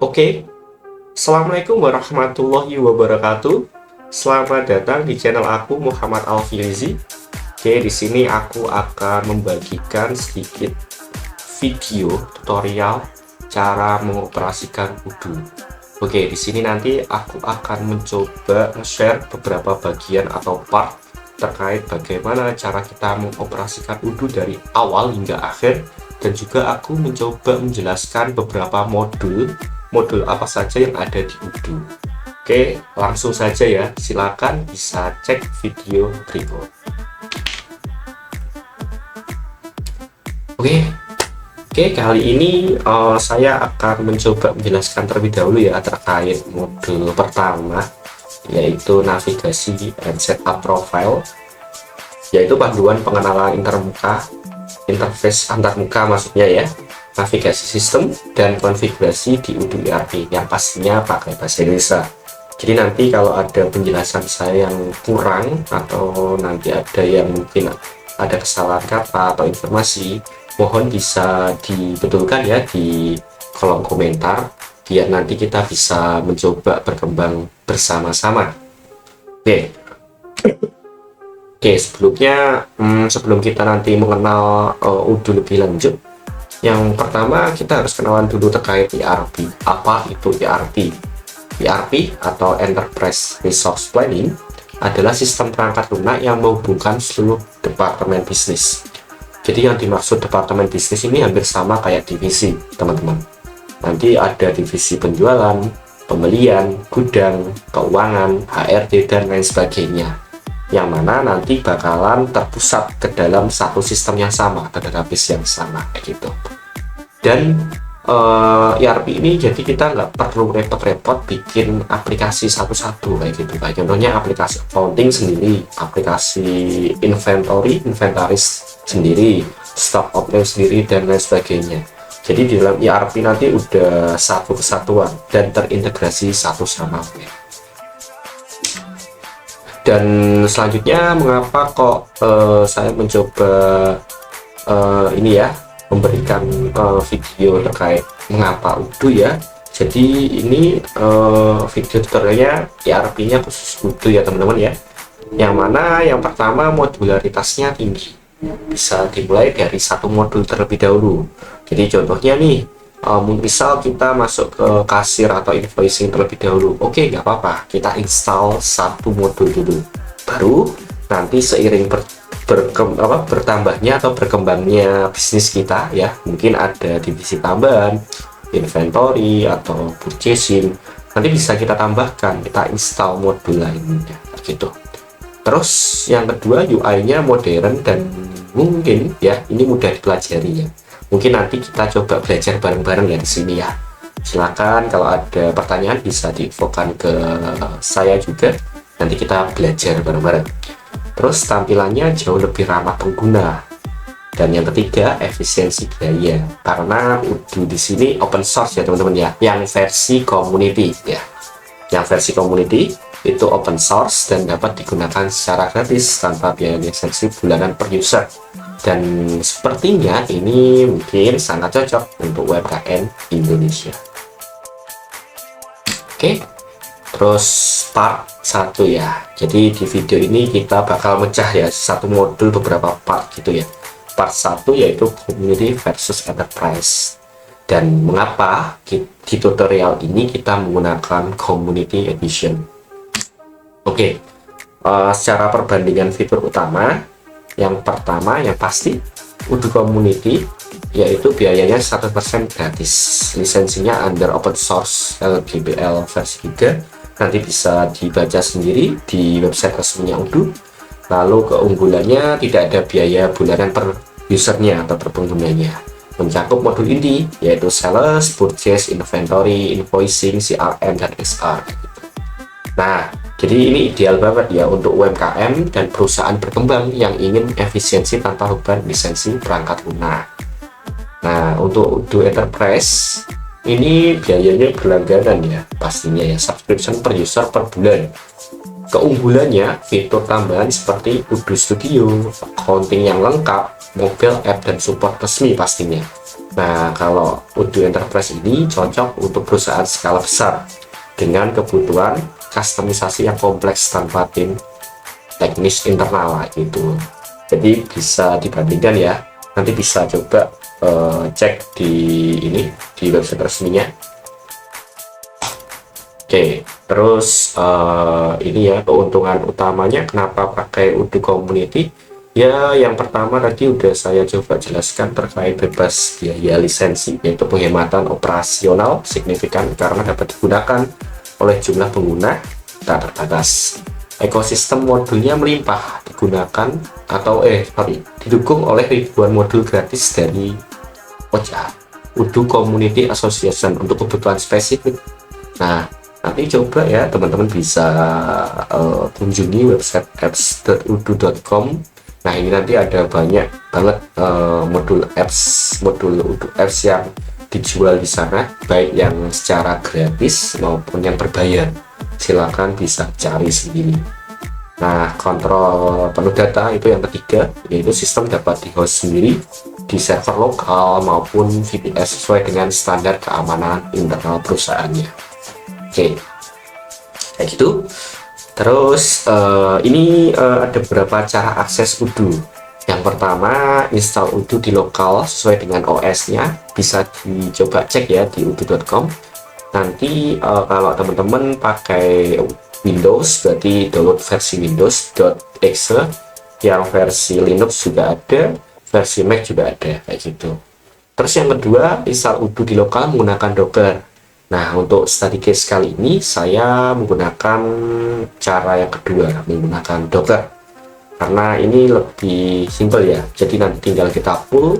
Oke, Assalamualaikum warahmatullahi wabarakatuh. Selamat datang di channel aku Muhammad Alfirizi. Oke, di sini aku akan membagikan sedikit video tutorial cara mengoperasikan Odoo. Oke, di sini nanti aku akan mencoba share beberapa bagian atau part terkait bagaimana cara kita mengoperasikan Odoo dari awal hingga akhir, dan juga aku mencoba menjelaskan beberapa modul apa saja yang ada di Odoo. Oke, langsung saja ya, silakan bisa cek video berikut. Oke, kali ini saya akan mencoba menjelaskan terlebih dahulu ya terkait modul pertama, yaitu navigasi and setup profile, yaitu panduan pengenalan interface antarmuka maksudnya ya, navigasi sistem dan konfigurasi di Odoo ERP yang pastinya pakai bahasa Indonesia. Jadi nanti kalau ada penjelasan saya yang kurang atau nanti ada yang mungkin ada kesalahan kata atau informasi, mohon bisa dibetulkan ya di kolom komentar biar nanti kita bisa mencoba berkembang bersama-sama. Oke, sebelum kita nanti mengenal Odoo lebih lanjut, yang pertama kita harus kenalan dulu terkait ERP. Apa itu ERP? ERP atau Enterprise Resource Planning adalah sistem perangkat lunak yang menghubungkan seluruh departemen bisnis. Jadi yang dimaksud departemen bisnis ini hampir sama kayak divisi, teman-teman. Nanti ada divisi penjualan, pembelian, gudang, keuangan, HRD, dan lain sebagainya, yang mana nanti bakalan terpusat ke dalam satu sistem yang sama atau database yang sama kayak gitu. Dan ERP ini jadi kita nggak perlu repot-repot bikin aplikasi satu-satu kayak gitu. Kayak contohnya aplikasi accounting sendiri, aplikasi inventaris sendiri, stock option sendiri, dan lain sebagainya. Jadi di dalam ERP nanti udah satu kesatuan dan terintegrasi satu sama lain. Dan selanjutnya mengapa kok saya mencoba ini ya, memberikan video terkait mengapa Odoo ya. Jadi ini video tutorialnya ERP-nya khusus Odoo ya teman-teman ya. Yang mana yang pertama modularitasnya tinggi, bisa dimulai dari satu modul terlebih dahulu. Jadi contohnya nih, misal kita masuk ke kasir atau invoicing terlebih dahulu. Oke, nggak apa-apa, kita install satu modul dulu, baru nanti seiring bertambahnya atau berkembangnya bisnis kita ya, mungkin ada divisi tambahan, inventory atau purchasing, nanti bisa kita tambahkan, kita install modul lainnya gitu. Terus yang kedua, UI-nya modern dan mungkin ya ini mudah dipelajari ya. Mungkin nanti kita coba belajar bareng-bareng ya di sini ya. Silakan kalau ada pertanyaan bisa diinfokan ke saya juga, nanti kita belajar bareng-bareng. Terus tampilannya jauh lebih ramah pengguna. Dan yang ketiga, efisiensi biaya. Karena Odoo di sini open source ya teman-teman ya, yang versi community ya. Yang versi community itu open source dan dapat digunakan secara gratis tanpa biaya lisensi bulanan per user. Dan sepertinya ini mungkin sangat cocok untuk UMKM Indonesia. Oke. Terus part 1 ya. Jadi di video ini kita bakal mecah ya satu modul beberapa part gitu ya. Part 1 yaitu Community versus Enterprise. Dan mengapa di tutorial ini kita menggunakan Community Edition. Oke. Secara perbandingan fitur utama, yang pertama yang pasti Odoo Community, yaitu biayanya 100% gratis. Lisensinya under open source LGPL versi 3. Nanti bisa dibaca sendiri di website resminya Odoo. Lalu keunggulannya tidak ada biaya bulanan per usernya atau per penggunanya. Mencakup modul inti yaitu sales, purchase, inventory, invoicing, CRM, dan SR gitu. Nah, jadi ini ideal banget ya untuk UMKM dan perusahaan berkembang yang ingin efisiensi tanpa beban lisensi perangkat lunak. Nah, untuk Odoo Enterprise ini biayanya berlangganan ya, pastinya ya, subscription per user per bulan. Keunggulannya fitur tambahan seperti Odoo Studio, accounting yang lengkap, mobile app, dan support resmi pastinya. Nah, kalau Odoo Enterprise ini cocok untuk perusahaan skala besar dengan kebutuhan kustomisasi yang kompleks tanpa tim teknis internal lah gitu. Jadi bisa dibandingkan ya. Nanti bisa coba cek di ini di website resminya. Oke, terus ini ya keuntungan utamanya kenapa pakai Odoo Community. Ya, yang pertama tadi udah saya coba jelaskan terkait bebas biaya lisensi, yaitu penghematan operasional signifikan karena dapat digunakan oleh jumlah pengguna tak terbatas. Ekosistem modulnya melimpah digunakan atau didukung oleh ribuan modul gratis dari Odoo Community Association untuk kebutuhan spesifik. Nah, nanti coba ya teman-teman bisa kunjungi website apps.odoo.com. Nah, ini nanti ada banyak banget modul Odoo apps yang dijual di sana, baik yang secara gratis maupun yang berbayar. Silakan bisa cari sendiri. Nah, kontrol penuh data itu yang ketiga, yaitu sistem dapat di-host sendiri di server lokal maupun VPS sesuai dengan standar keamanan internal perusahaannya. Oke, kayak gitu. Terus ini ada beberapa cara akses Odoo. Yang pertama, install Odoo di lokal sesuai dengan OS-nya. Bisa dicoba cek ya di odoo.com. Nanti kalau teman-teman pakai Windows, berarti download versi Windows.exe. Yang versi Linux juga ada, versi Mac juga ada, kayak gitu. Terus yang kedua, install Odoo di lokal menggunakan Docker. Nah, untuk study case kali ini saya menggunakan cara yang kedua, menggunakan Docker. Karena ini lebih simple ya. Jadi nanti tinggal kita pull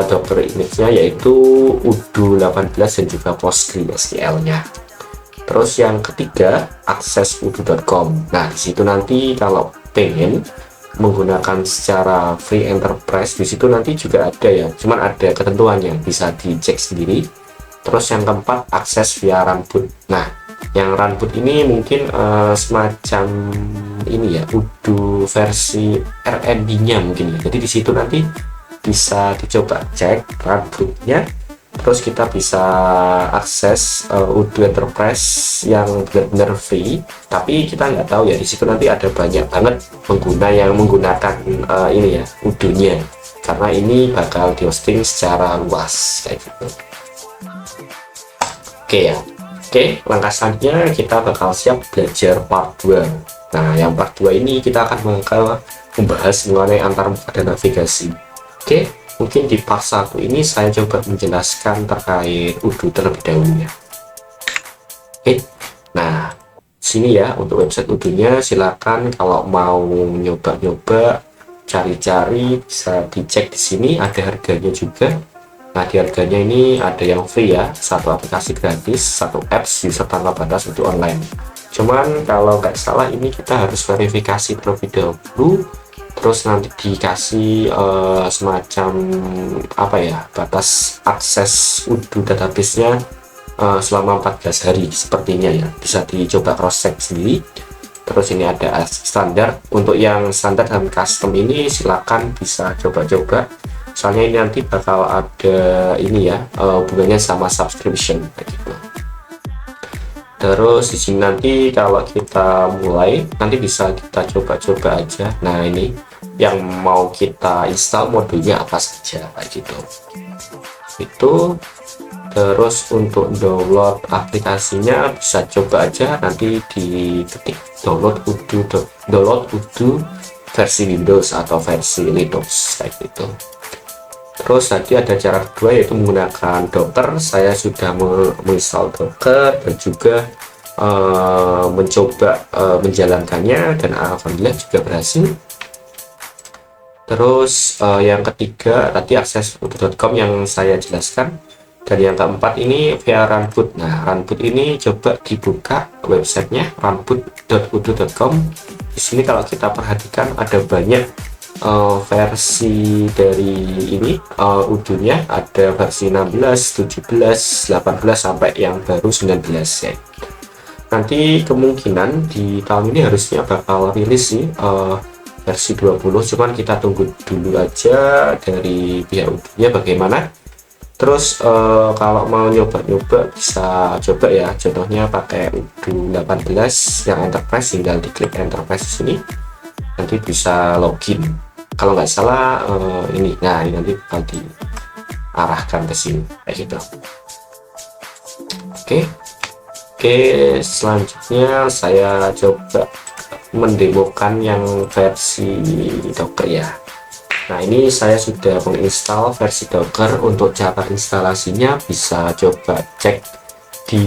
Docker image-nya, yaitu Odoo 18 dan juga PostgreSQL-nya. Terus yang ketiga, akses odoo.com. Nah, disitu nanti kalau pengen menggunakan secara free enterprise, disitu nanti juga ada ya. Cuman ada ketentuannya, bisa dicek sendiri. Terus yang keempat, akses via runboot. Nah, yang runboot ini mungkin semacam ini ya, Odoo versi RND-nya mungkin ya. Jadi di situ nanti bisa dicoba cek runbootnya. Terus kita bisa akses Odoo Enterprise yang benar-benar free. Tapi kita nggak tahu ya, di situ nanti ada banyak banget pengguna yang menggunakan ini ya, Odoo-nya. Karena ini bakal di-hosting secara luas kayak gitu. Oke ya. Oke, langkah selanjutnya kita bakal siap belajar part 2. Nah, yang part 2 ini kita akan membahas mengenai antarmuka dan navigasi. Oke, mungkin di part 1 ini saya coba menjelaskan terkait Odoo terlebih dahulu ya. Oke, nah sini ya untuk website Odoo-nya, silakan kalau mau nyoba-nyoba cari-cari bisa dicek di sini, ada harganya juga. Nah, di harganya ini ada yang free ya, satu aplikasi gratis, satu apps user tanpa batas untuk online. Cuman kalau nggak salah ini kita harus verifikasi terlebih dahulu, terus nanti dikasih semacam apa ya, batas akses Odoo database-nya selama 14 hari sepertinya ya. Bisa dicoba cross check sendiri. Terus ini ada standar. Untuk yang standar dan custom ini silakan bisa coba-coba. Soalnya ini nanti bakal ada ini ya, hubungannya sama subscription gitu. Terus di sini nanti kalau kita mulai nanti bisa kita coba-coba aja. Nah, ini yang mau kita install modulnya apa saja kayak gitu. Itu terus untuk download aplikasinya bisa coba aja nanti diketik download Odoo versi Windows atau versi Linux kayak gitu. Terus tadi ada cara kedua yaitu menggunakan Docker. Saya sudah menginstal Docker dan juga mencoba menjalankannya dan alhamdulillah juga berhasil. Terus yang ketiga tadi akses odoo.com yang saya jelaskan, dan yang keempat ini via runboot. Nah, runboot ini coba dibuka websitenya runboot.odoo.com. Di sini kalau kita perhatikan ada banyak versi dari ini Odoo-nya, ada versi 16, 17, 18 sampai yang baru 19 ya. Nanti kemungkinan di tahun ini harusnya bakal rilis sih versi 20, cuman kita tunggu dulu aja dari pihak Odoo-nya bagaimana. Terus kalau mau nyoba-nyoba bisa coba ya, contohnya pakai Udo 18 yang enterprise, tinggal diklik enterprise di sini nanti bisa login. Kalau nggak salah ini, nah ini nanti bakal diarahkan ke sini kayak gitu. Oke, selanjutnya saya coba mendemokan yang versi Docker ya. Nah, ini saya sudah menginstal versi Docker. Untuk cara instalasinya bisa coba cek di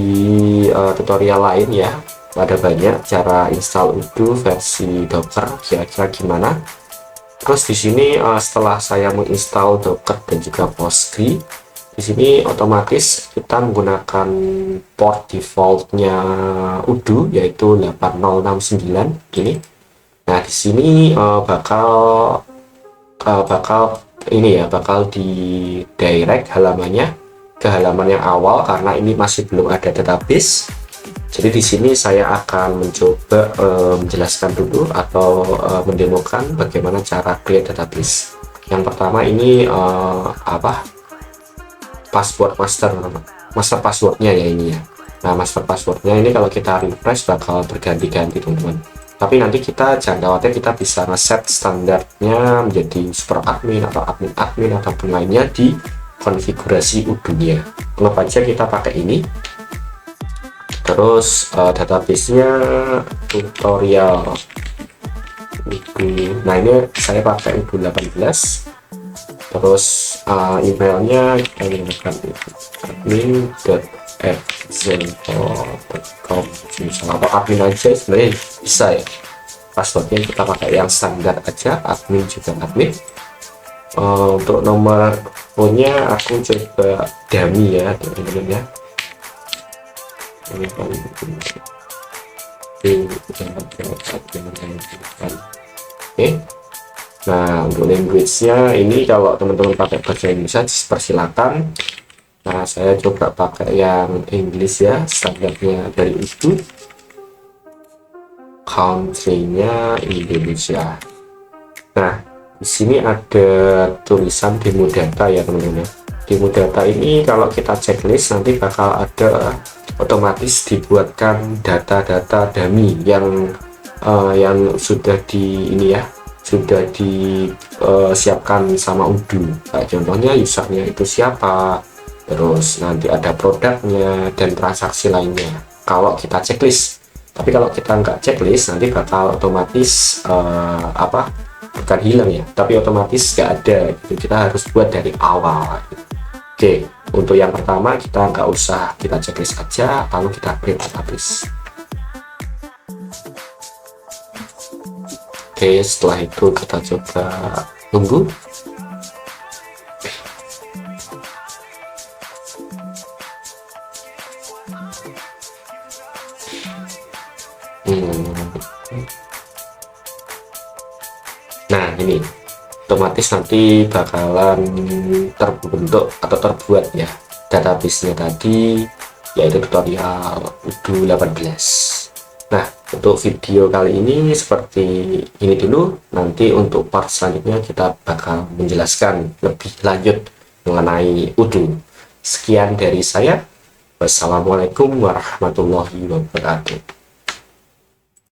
tutorial lain ya. Ada banyak cara install Udo versi Docker kira-kira gimana. Terus di sini setelah saya menginstal Docker dan juga Postgre, di sini otomatis kita menggunakan port defaultnya Udo yaitu 8069 ini. Nah, di sini bakal ini ya, bakal di direct halamannya ke halaman yang awal karena ini masih belum ada database. Jadi di sini saya akan mencoba menjelaskan dulu atau mendemokan bagaimana cara create database. Yang pertama ini password master passwordnya ya ini ya. Nah, master passwordnya ini kalau kita refresh bakal berganti-ganti teman-teman, tapi nanti kita jangan khawatir, kita bisa ngeset standarnya menjadi super admin atau admin ataupun lainnya di konfigurasi Udo-nya. Anggap aja kita pakai ini. Terus databasenya tutorial Udo. Nah, ini saya pakai Udo 18. Terus emailnya kita menggunakan admin.example.com misalnya, atau admin aja sebenarnya bisa ya. Passwordnya kita pakai yang standar aja, admin juga admin. Untuk nomor phone-nya aku coba dummy ya teman-teman ya. Ini kan oke. Nah, untuk language-nya ini kalau teman-teman pakai bahasa Indonesia persilakan. Nah, saya coba pakai yang English ya, standarnya dari Udo. Country-nya Indonesia. Nah, di sini ada tulisan demo data ya teman-teman. Demo data ini kalau kita checklist nanti bakal ada otomatis dibuatkan data-data dummy yang sudah di ini ya, sudah disiapkan sama Udo. Nah, contohnya usernya itu siapa, terus nanti ada produknya dan transaksi lainnya kalau kita checklist. Tapi kalau kita nggak checklist nanti bakal otomatis bukan hilang ya, tapi otomatis nggak ada gitu. Kita harus buat dari awal gitu. Oke, untuk yang pertama kita nggak usah, kita checklist aja lalu kita create database. Oke, setelah itu kita coba tunggu. Nah, ini otomatis nanti bakalan terbentuk atau terbuat ya database-nya tadi, yaitu tutorial Udo 18. Nah, untuk video kali ini seperti ini dulu. Nanti untuk part selanjutnya kita bakal menjelaskan lebih lanjut mengenai Udo. Sekian dari saya. Wassalamualaikum warahmatullahi wabarakatuh.